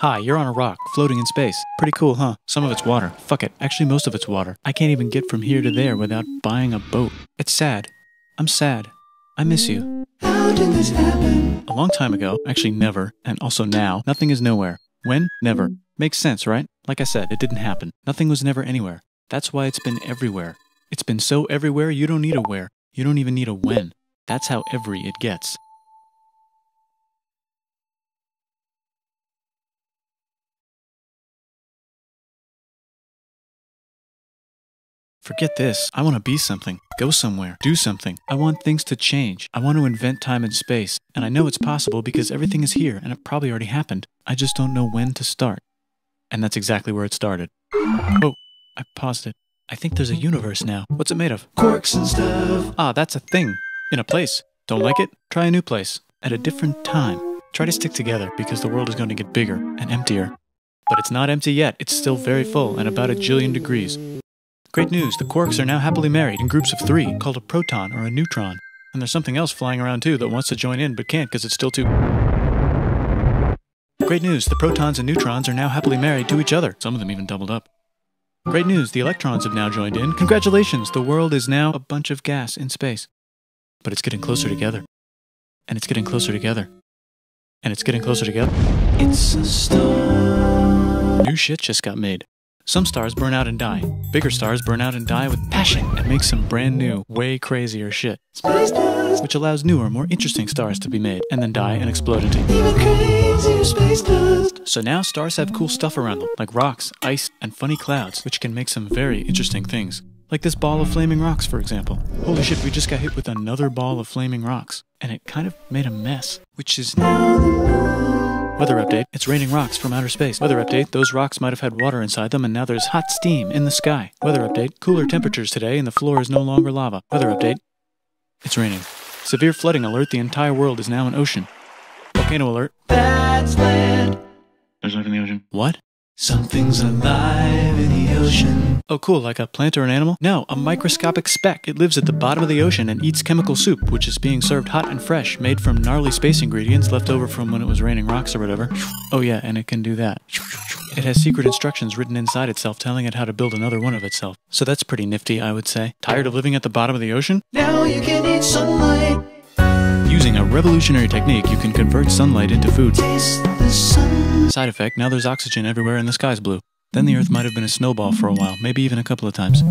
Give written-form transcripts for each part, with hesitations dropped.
Hi, you're on a rock, floating in space. Pretty cool, huh? Some of it's water. Fuck it. Actually, most of it's water. I can't even get from here to there without buying a boat. It's sad. I'm sad. I miss you. How did this happen? A long time ago, actually never, and also now, nothing is nowhere. When? Never. Makes sense, right? Like I said, it didn't happen. Nothing was never anywhere. That's why it's been everywhere. It's been so everywhere, you don't need a where. You don't even need a when. That's how every it gets. Forget this. I want to be something. Go somewhere. Do something. I want things to change. I want to invent time and space. And I know it's possible because everything is here and it probably already happened. I just don't know when to start. And that's exactly where it started. Oh, I paused it. I think there's a universe now. What's it made of? Quarks and stuff. Ah, that's a thing. In a place. Don't like it? Try a new place. At a different time. Try to stick together because the world is going to get bigger and emptier. But it's not empty yet. It's still very full and about 1 jillion degrees. Great news, the quarks are now happily married in groups of 3, called a proton or a neutron. And there's something else flying around too that wants to join in but can't because it's still too... Great news, the protons and neutrons are now happily married to each other. Some of them even doubled up. Great news, the electrons have now joined in. Congratulations, the world is now a bunch of gas in space. But it's getting closer together. And it's getting closer together. And it's getting closer together. It's a star. New shit just got made. Some stars burn out and die. Bigger stars burn out and die with passion and make some brand new, way crazier shit. Space dust. Which allows newer, more interesting stars to be made and then die and explode into Even crazier space dust. So now stars have cool stuff around them, like rocks, ice, and funny clouds, which can make some very interesting things. Like this ball of flaming rocks, for example. Holy shit, we just got hit with another ball of flaming rocks. And it kind of made a mess, which is Now the moon. Weather update, it's raining rocks from outer space. Weather update, those rocks might have had water inside them and now there's hot steam in the sky. Weather update, cooler temperatures today and the floor is no longer lava. Weather update, it's raining. Severe flooding alert, the entire world is now an ocean. Volcano alert. That's land. There's life in the ocean. What? Something's alive in the ocean. Oh cool, like a plant or an animal? No, a microscopic speck. It lives at the bottom of the ocean and eats chemical soup, which is being served hot and fresh, made from gnarly space ingredients left over from when it was raining rocks or whatever. Oh yeah, and it can do that. It has secret instructions written inside itself telling it how to build another one of itself. So that's pretty nifty, I would say. Tired of living at the bottom of the ocean? Now you can eat sunlight. Using a revolutionary technique, you can convert sunlight into food. Taste the sun. Side effect, now there's oxygen everywhere and the sky's blue. Then the Earth might have been a snowball for a while, maybe even a couple of times.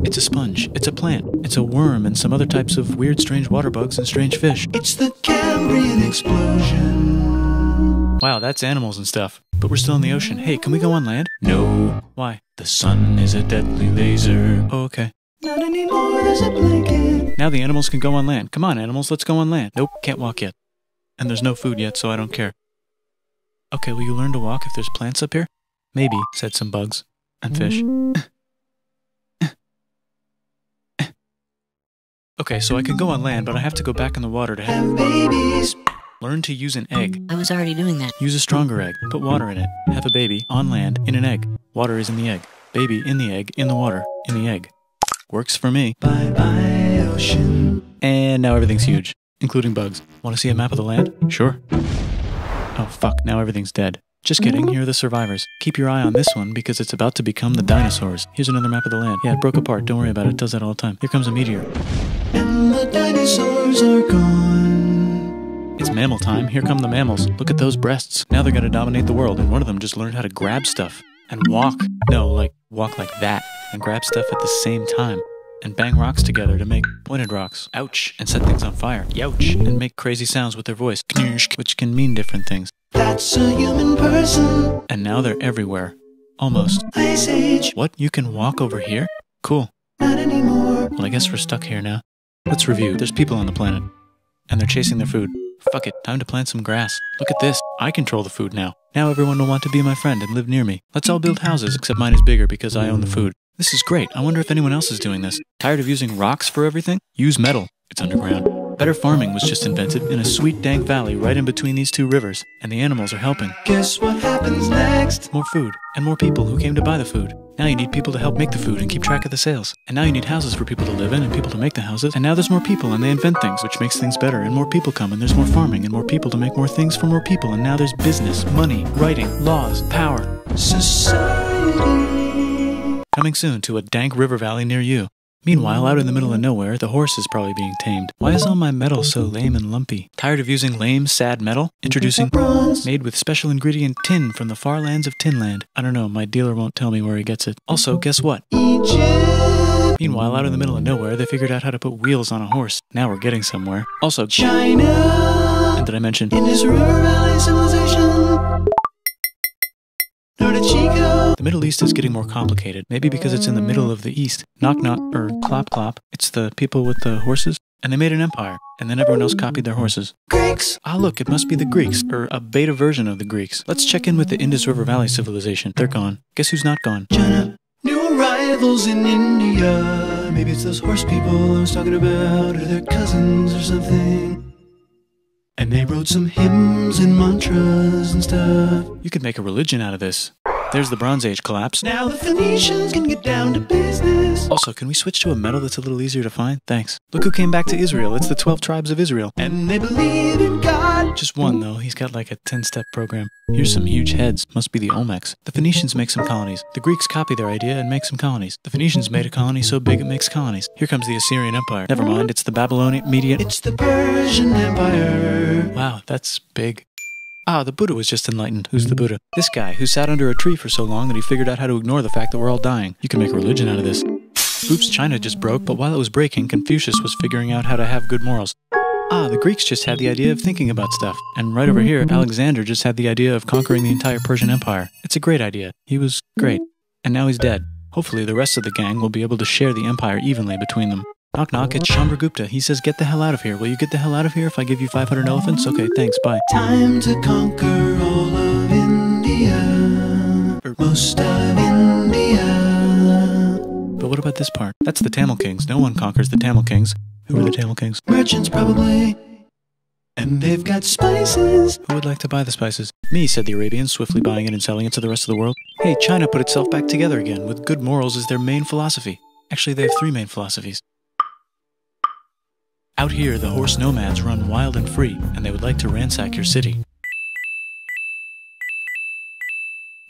It's a sponge, it's a plant, it's a worm and some other types of weird strange water bugs and strange fish. It's the Cambrian explosion. Wow, that's animals and stuff. But we're still in the ocean. Hey, can we go on land? No. Why? The sun is a deadly laser. Oh, okay. Not anymore, there's a blanket. Now the animals can go on land. Come on, animals, let's go on land. Nope, can't walk yet. And there's no food yet, so I don't care. Okay, will you learn to walk if there's plants up here? Maybe, said some bugs. And fish. Okay, so I can go on land, but I have to go back in the water to Have babies. learn to use an egg. I was already doing that. Use a stronger egg. Put water in it. Have a baby on land in an egg. Water is in the egg. Baby in the egg, in the water, in the egg. Works for me. Bye bye, ocean. And now everything's huge, including bugs. Want to see a map of the land? Sure. Oh fuck, now everything's dead. Just kidding, here are the survivors. Keep your eye on this one because it's about to become the dinosaurs. Here's another map of the land. Yeah, it broke apart, don't worry about it, it does that all the time. Here comes a meteor. And the dinosaurs are gone. It's mammal time, here come the mammals. Look at those breasts. Now they're gonna dominate the world and one of them just learned how to grab stuff. And walk. No, like, walk like that. And grab stuff at the same time. And bang rocks together to make pointed rocks. Ouch. And set things on fire. Youch. And make crazy sounds with their voice. Knirsch, which can mean different things. That's a human person. And now they're everywhere. Almost. Ice Age. What? You can walk over here? Cool. Not anymore. Well, I guess we're stuck here now. Let's review. There's people on the planet. And they're chasing their food. Fuck it. Time to plant some grass. Look at this. I control the food now. Now everyone will want to be my friend and live near me. Let's all build houses, except mine is bigger because I own the food. This is great. I wonder if anyone else is doing this. Tired of using rocks for everything? Use metal. It's underground. Better farming was just invented in a sweet dank valley right in between these two rivers, and the animals are helping. Guess what happens next? More food, and more people who came to buy the food. Now you need people to help make the food and keep track of the sales. And now you need houses for people to live in and people to make the houses. And now there's more people and they invent things, which makes things better. And more people come and there's more farming and more people to make more things for more people. And now there's business, money, writing, laws, power. Society. Coming soon to a dank river valley near you. Meanwhile, out in the middle of nowhere, the horse is probably being tamed. Why is all my metal so lame and lumpy? Tired of using lame, sad metal? Introducing bronze, made with special ingredient tin from the far lands of Tinland. I don't know, my dealer won't tell me where he gets it. Also, guess what? Egypt. Meanwhile, out in the middle of nowhere, they figured out how to put wheels on a horse. Now we're getting somewhere. Also, China. And did I mention Indus River Valley Civilization. Norte Chico. the Middle East is getting more complicated. Maybe because it's in the middle of the East. Knock knock, or clop clop. It's the people with the horses. And they made an empire. And then everyone else copied their horses. Greeks. Ah, look, it must be the Greeks, or a beta version of the Greeks. Let's check in with the Indus River Valley civilization. They're gone. Guess who's not gone? China. New arrivals in India. Maybe it's those horse people I was talking about, or their cousins or something. And they wrote some hymns and mantras and stuff. You could make a religion out of this. There's the Bronze Age collapse. Now the Phoenicians can get down to business. Also, can we switch to a metal that's a little easier to find? Thanks. Look who came back to Israel. It's the 12 tribes of Israel. And they believe in God. Just one, though. He's got like a 10-step program. Here's some huge heads. Must be the Olmecs. The Phoenicians make some colonies. The Greeks copy their idea and make some colonies. The Phoenicians made a colony so big it makes colonies. Here comes the Assyrian Empire. Never mind, it's the Babylonian Median. It's the Persian Empire. Wow, that's big. Ah, the Buddha was just enlightened. Who's the Buddha? This guy, who sat under a tree for so long that he figured out how to ignore the fact that we're all dying. You can make a religion out of this. Oops, China just broke, but while it was breaking, Confucius was figuring out how to have good morals. Ah, the Greeks just had the idea of thinking about stuff. And right over here, Alexander just had the idea of conquering the entire Persian Empire. It's a great idea. He was great. And now he's dead. Hopefully the rest of the gang will be able to share the empire evenly between them. Knock knock, it's Chandragupta. He says, get the hell out of here. Will you get the hell out of here if I give you 500 elephants? Okay, thanks, bye. Time to conquer all of India. Or most of India. But what about this part? That's the Tamil Kings. No one conquers the Tamil Kings. Who are the Tamil Kings? Merchants probably. And they've got spices. Who would like to buy the spices? Me, said the Arabians, swiftly buying it and selling it to the rest of the world. Hey, China put itself back together again, with good morals as their main philosophy. Actually, they have 3 main philosophies. Out here, the horse nomads run wild and free, and they would like to ransack your city.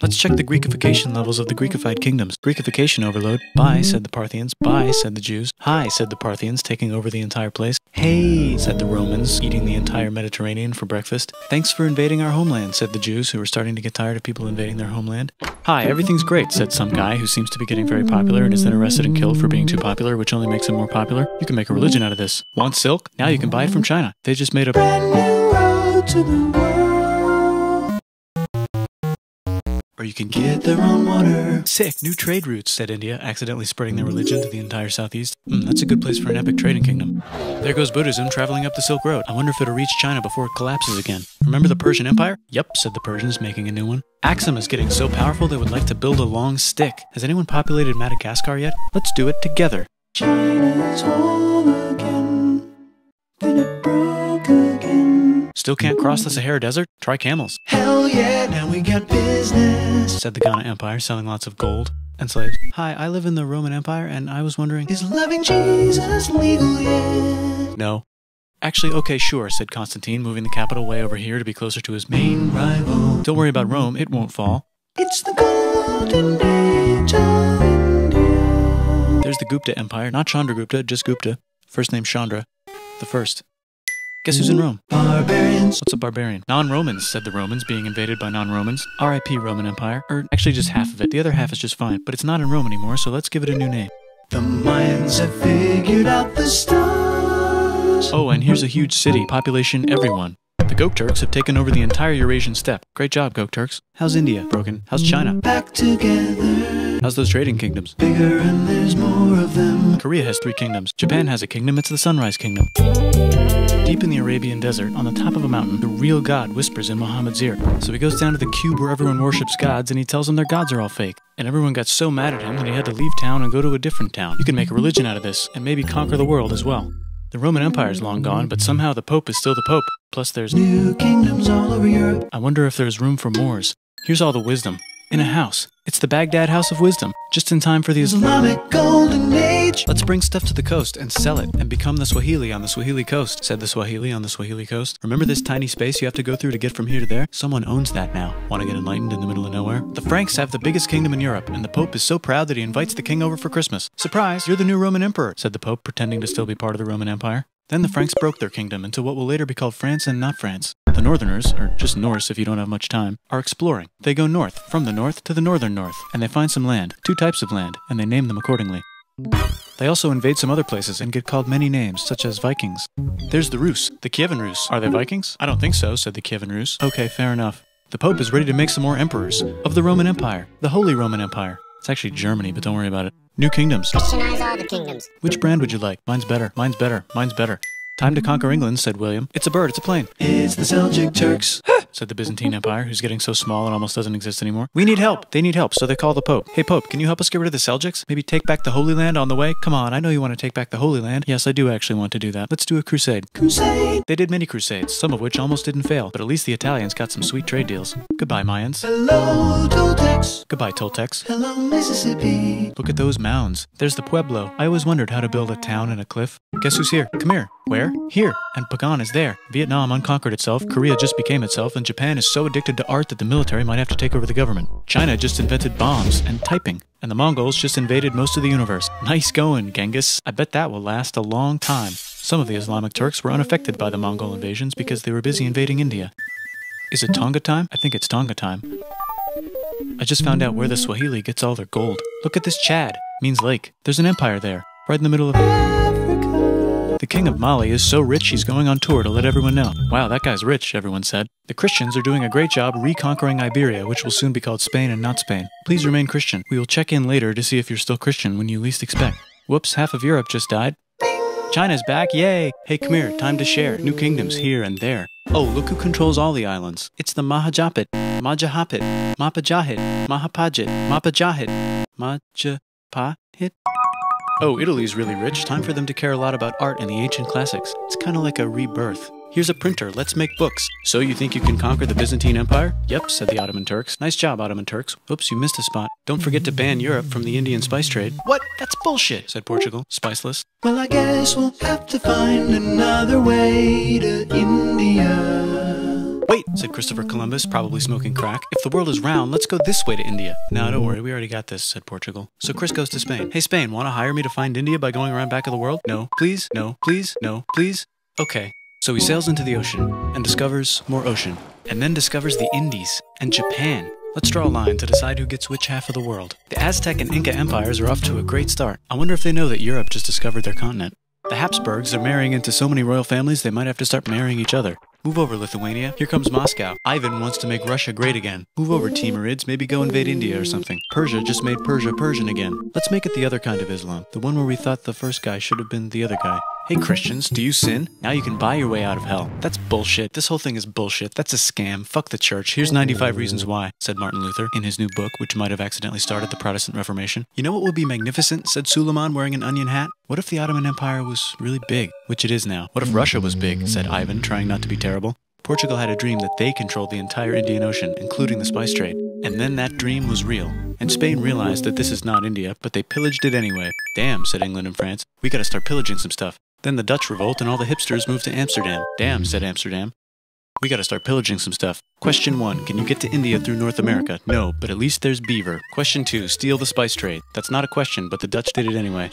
Let's check the Greekification levels of the Greekified kingdoms. Greekification overload. Bye, said the Parthians. Bye, said the Jews. Hi, said the Parthians, taking over the entire place. Hey, said the Romans, eating the entire Mediterranean for breakfast. Thanks for invading our homeland, said the Jews, who were starting to get tired of people invading their homeland. Hi, everything's great, said some guy who seems to be getting very popular and is then arrested and killed for being too popular, which only makes him more popular. You can make a religion out of this. Want silk? Now you can buy it from China. They just made a Brand new road to the world. or you can Get their own water. Sick, new trade routes, said India, accidentally spreading their religion to the entire southeast. That's a good place for an epic trading kingdom. There goes Buddhism traveling up the Silk Road. I wonder if it'll reach China before it collapses again. Remember the Persian Empire? Yep, said the Persians, making a new one. Axum is getting so powerful they would like to build a long stick. Has anyone populated Madagascar yet? Let's do it together. China's whole again. Then it broke again. Still can't cross the Sahara Desert? Try camels, Hell yeah, now we got business. said the Ghana Empire, selling lots of gold and slaves. Hi, I live in the Roman Empire, and I was wondering... Is loving Jesus legal yet? No. Actually, okay, sure, said Constantine, moving the capital way over here to be closer to his main Rival. Don't worry about Rome, it won't fall. It's the golden age of India. There's the Gupta Empire, not Chandragupta, just Gupta. First name Chandra. The first. Guess who's in Rome? Barbarians. What's a barbarian? Non-Romans, said the Romans, being invaded by non-Romans. R.I.P. Roman Empire. Or actually just half of it. The other half is just fine. But it's not in Rome anymore, so let's give it a new name. The Mayans have figured out the stars. Oh, and here's a huge city. Population everyone. The Gokturks have taken over the entire Eurasian steppe. Great job, Gokturks. How's India? Broken. How's China? Back together. How's those trading kingdoms? Bigger and there's more of them. Korea has 3 kingdoms. Japan has a kingdom. It's the Sunrise Kingdom. Deep in the Arabian desert, on the top of a mountain, the real God whispers in Muhammad's ear. So he goes down to the cube where everyone worships gods, and he tells them their gods are all fake. And everyone got so mad at him that he had to leave town and go to a different town. You can make a religion out of this, and maybe conquer the world as well. The Roman Empire is long gone, but somehow the Pope is still the Pope. Plus there's New kingdoms all over Europe. I wonder if there's room for Moors. Here's all the wisdom. In a house. It's the Baghdad House of Wisdom, just in time for the Islamic Golden Age. Let's bring stuff to the coast and sell it and become the Swahili on the Swahili coast, said the Swahili on the Swahili coast. Remember this tiny space you have to go through to get from here to there? Someone owns that now. Want to get enlightened in the middle of nowhere? The Franks have the biggest kingdom in Europe, and the Pope is so proud that he invites the king over for Christmas. Surprise, you're the new Roman emperor, said the Pope, pretending to still be part of the Roman Empire. Then the Franks broke their kingdom into what will later be called France and not France. The Northerners, or just Norse if you don't have much time, are exploring. They go north, from the north to the northern north, and they find some land, 2 types of land, and they name them accordingly. They also invade some other places and get called many names, such as Vikings. There's the Rus, the Kievan Rus. Are they Vikings? I don't think so, said the Kievan Rus. Okay, fair enough. The Pope is ready to make some more emperors of the Roman Empire, the Holy Roman Empire. It's actually Germany, but don't worry about it. New kingdoms. Christianize all the kingdoms. Which brand would you like? Mine's better, mine's better, mine's better. Time to conquer England, said William. It's a bird, it's a plane. It's the Seljuk Turks, said the Byzantine Empire, who's getting so small it almost doesn't exist anymore. We need help. They need help, so they call the Pope. Hey Pope, can you help us get rid of the Seljuks? Maybe take back the Holy Land on the way? Come on, I know you want to take back the Holy Land. Yes, I do actually want to do that. Let's do a crusade. Crusade. They did many crusades, some of which almost didn't fail, but at least the Italians got some sweet trade deals. Goodbye, Mayans. Hello, Toltecs. Goodbye, Toltecs. Hello, Mississippi. Look at those mounds. There's the Pueblo. I always wondered how to build a town in a cliff. Guess who's here? Come here. Where? Here. And Pagan is there. Vietnam unconquered itself, Korea just became itself, and Japan is so addicted to art that the military might have to take over the government. China just invented bombs and typing. And the Mongols just invaded most of the universe. Nice going, Genghis. I bet that will last a long time. Some of the Islamic Turks were unaffected by the Mongol invasions because they were busy invading India. Is it Tonga time? I think it's Tonga time. I just found out where the Swahili gets all their gold. Look at this Chad. Means lake. There's an empire there, right in the middle of Africa. The king of Mali is so rich he's going on tour to let everyone know. Wow, that guy's rich, everyone said. The Christians are doing a great job reconquering Iberia, which will soon be called Spain and not Spain. Please remain Christian. We will check in later to see if you're still Christian when you least expect. Whoops, half of Europe just died. China's back, yay! Hey, come here, time to share. New kingdoms here and there. Oh, look who controls all the islands. It's the Mahajapit, Majapahit, Mapajahit, Mahapajit, Mapajahit, Majapahit. Oh, Italy's really rich. Time for them to care a lot about art and the ancient classics. It's kind of like a rebirth. Here's a printer, let's make books. So you think you can conquer the Byzantine Empire? Yep, said the Ottoman Turks. Nice job, Ottoman Turks. Oops, you missed a spot. Don't forget to ban Europe from the Indian spice trade. What? That's bullshit, said Portugal, spiceless. Well, I guess we'll have to find another way to India. Wait, said Christopher Columbus, probably smoking crack. If the world is round, let's go this way to India. No, don't worry, we already got this, said Portugal. So Chris goes to Spain. Hey, Spain, want to hire me to find India by going around back of the world? No, please, no, please, no, please. Okay. So he sails into the ocean and discovers more ocean, and then discovers the Indies and Japan. Let's draw a line to decide who gets which half of the world. The Aztec and Inca empires are off to a great start. I wonder if they know that Europe just discovered their continent. The Habsburgs are marrying into so many royal families they might have to start marrying each other. Move over, Lithuania. Here comes Moscow. Ivan wants to make Russia great again. Move over, Timurids. Maybe go invade India or something. Persia just made Persia Persian again. Let's make it the other kind of Islam. The one where we thought the first guy should have been the other guy. Hey Christians, do you sin? Now you can buy your way out of hell. That's bullshit. This whole thing is bullshit. That's a scam. Fuck the church. Here's 95 Reasons Why, said Martin Luther in his new book, which might have accidentally started the Protestant Reformation. You know what would be magnificent, said Suleiman wearing an onion hat? What if the Ottoman Empire was really big, which it is now? What if Russia was big, said Ivan, trying not to be terrible. Portugal had a dream that they controlled the entire Indian Ocean, including the spice trade. And then that dream was real. And Spain realized that this is not India, but they pillaged it anyway. Damn, said England and France. We gotta start pillaging some stuff. Then the Dutch revolt and all the hipsters moved to Amsterdam. Damn, said Amsterdam. We gotta start pillaging some stuff. Question 1, can you get to India through North America? No, but at least there's beaver. Question 2, steal the spice trade. That's not a question, but the Dutch did it anyway.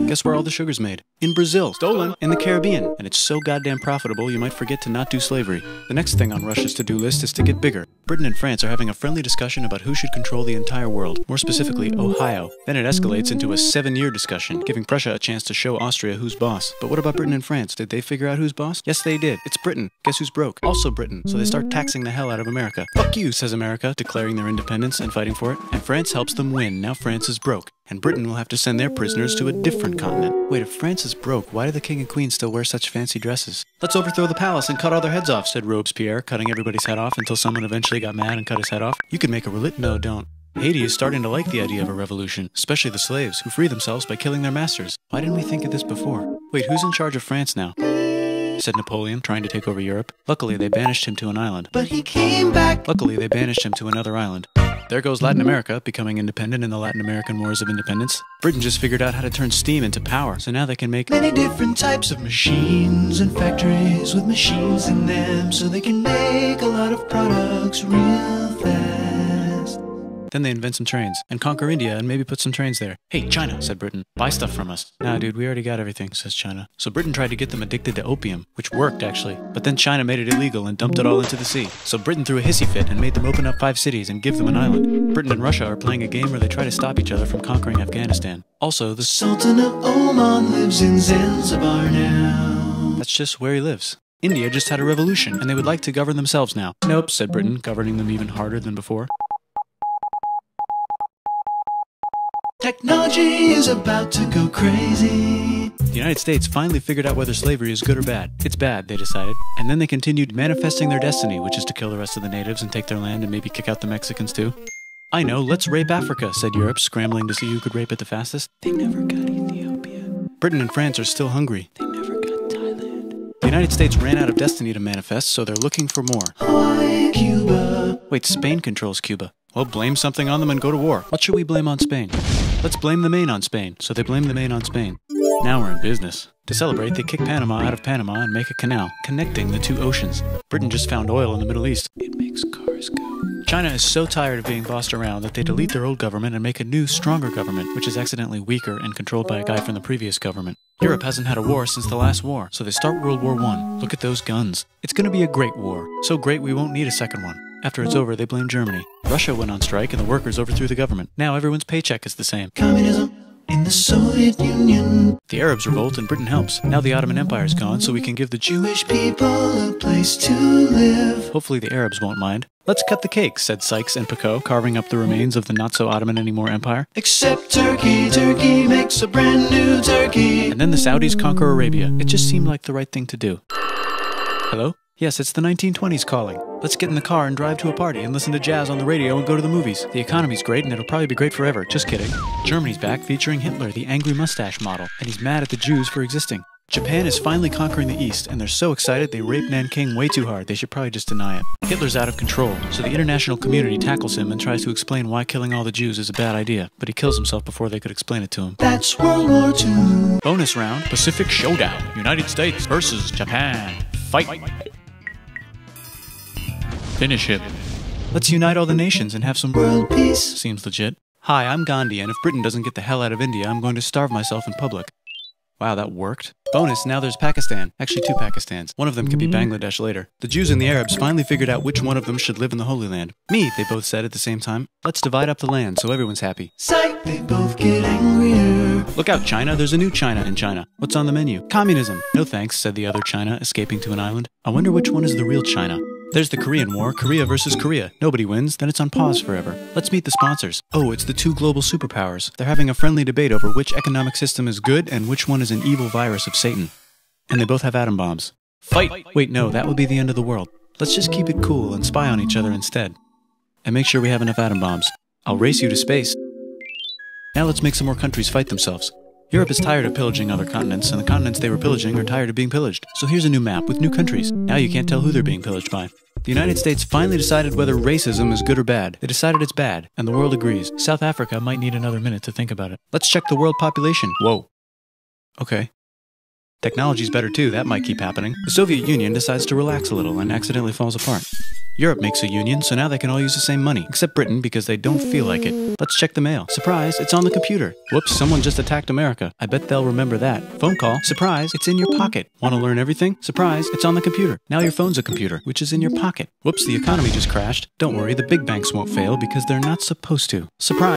Guess where all the sugar's made? In Brazil. Stolen. In the Caribbean. And it's so goddamn profitable you might forget to not do slavery. The next thing on Russia's to-do list is to get bigger. Britain and France are having a friendly discussion about who should control the entire world. More specifically, Ohio. Then it escalates into a 7-year discussion, giving Prussia a chance to show Austria who's boss. But what about Britain and France? Did they figure out who's boss? Yes, they did. It's Britain. Guess who's broke? Also Britain. So they start taxing the hell out of America. Fuck you, says America, declaring their independence and fighting for it. And France helps them win. Now France is broke. And Britain will have to send their prisoners to a different continent. Wait, if France is broke, why do the king and queen still wear such fancy dresses? Let's overthrow the palace and cut all their heads off, said Robespierre, cutting everybody's head off until someone eventually got mad and cut his head off. You could make a No, don't. Haiti is starting to like the idea of a revolution, especially the slaves, who free themselves by killing their masters. Why didn't we think of this before? Wait, who's in charge of France now? Said Napoleon, trying to take over Europe. Luckily, they banished him to an island. But he came back. Luckily, they banished him to another island. There goes Latin America, becoming independent in the Latin American Wars of Independence. Britain just figured out how to turn steam into power, so now they can make many different types of machines and factories with machines in them, so they can make a lot of products real fast. Then they invent some trains, and conquer India and maybe put some trains there. Hey, China, said Britain, buy stuff from us. Nah, dude, we already got everything, says China. So Britain tried to get them addicted to opium, which worked, actually. But then China made it illegal and dumped it all into the sea. So Britain threw a hissy fit and made them open up 5 cities and give them an island. Britain and Russia are playing a game where they try to stop each other from conquering Afghanistan. Also, the Sultan of Oman lives in Zanzibar now. That's just where he lives. India just had a revolution, and they would like to govern themselves now. Nope, said Britain, governing them even harder than before. Technology is about to go crazy. The United States finally figured out whether slavery is good or bad. It's bad, they decided. And then they continued manifesting their destiny, which is to kill the rest of the natives and take their land and maybe kick out the Mexicans too. I know, let's rape Africa, said Europe, scrambling to see who could rape it the fastest. They never got Ethiopia. Britain and France are still hungry. They never got Thailand. The United States ran out of destiny to manifest, so they're looking for more. Hawaii, Cuba. Wait, Spain controls Cuba. Well, blame something on them and go to war. What should we blame on Spain? Let's blame the Maine on Spain. So they blame the Maine on Spain. Now we're in business. To celebrate, they kick Panama out of Panama and make a canal, connecting the 2 oceans. Britain just found oil in the Middle East. It makes cars go. China is so tired of being bossed around that they delete their old government and make a new, stronger government, which is accidentally weaker and controlled by a guy from the previous government. Europe hasn't had a war since the last war, so they start World War I. Look at those guns. It's gonna be a great war. So great we won't need a second one. After it's over, they blame Germany. Russia went on strike and the workers overthrew the government. Now everyone's paycheck is the same. Communism in the Soviet Union. The Arabs revolt and Britain helps. Now the Ottoman Empire's gone, so we can give the Jewish people a place to live. Hopefully the Arabs won't mind. Let's cut the cake, said Sykes and Picot, carving up the remains of the not-so-Ottoman-anymore empire. Except Turkey. Turkey makes a brand new Turkey. And then the Saudis conquer Arabia. It just seemed like the right thing to do. Hello? Yes, it's the 1920s calling. Let's get in the car and drive to a party and listen to jazz on the radio and go to the movies. The economy's great and it'll probably be great forever. Just kidding. Germany's back featuring Hitler, the angry mustache model, and he's mad at the Jews for existing. Japan is finally conquering the East, and they're so excited they rape Nanking way too hard. They should probably just deny it. Hitler's out of control, so the international community tackles him and tries to explain why killing all the Jews is a bad idea, but he kills himself before they could explain it to him. That's World War II. Bonus round, Pacific Showdown. United States versus Japan. Fight! Finish him. Let's unite all the nations and have some world peace. Seems legit. Hi, I'm Gandhi, and if Britain doesn't get the hell out of India, I'm going to starve myself in public. Wow, that worked. Bonus, now there's Pakistan. Actually, 2 Pakistans. One of them could be Bangladesh later. The Jews and the Arabs finally figured out which one of them should live in the Holy Land. Me, they both said at the same time. Let's divide up the land so everyone's happy. Psych, they both get angrier. Look out, China. There's a new China in China. What's on the menu? Communism. No thanks, said the other China, escaping to an island. I wonder which one is the real China. There's the Korean War, Korea versus Korea. Nobody wins, then it's on pause forever. Let's meet the sponsors. Oh, it's the 2 global superpowers. They're having a friendly debate over which economic system is good and which one is an evil virus of Satan. And they both have atom bombs. Fight! Wait, no, that would be the end of the world. Let's just keep it cool and spy on each other instead. And make sure we have enough atom bombs. I'll race you to space. Now let's make some more countries fight themselves. Europe is tired of pillaging other continents, and the continents they were pillaging are tired of being pillaged. So here's a new map with new countries. Now you can't tell who they're being pillaged by. The United States finally decided whether racism is good or bad. They decided it's bad, and the world agrees. South Africa might need another minute to think about it. Let's check the world population. Whoa. Okay. Technology's better too, that might keep happening. The Soviet Union decides to relax a little and accidentally falls apart. Europe makes a union, so now they can all use the same money, except Britain because they don't feel like it. Let's check the mail. Surprise, it's on the computer. Whoops, someone just attacked America. I bet they'll remember that. Phone call. Surprise, it's in your pocket. Want to learn everything? Surprise, it's on the computer. Now your phone's a computer, which is in your pocket. Whoops, the economy just crashed. Don't worry, the big banks won't fail because they're not supposed to. Surprise.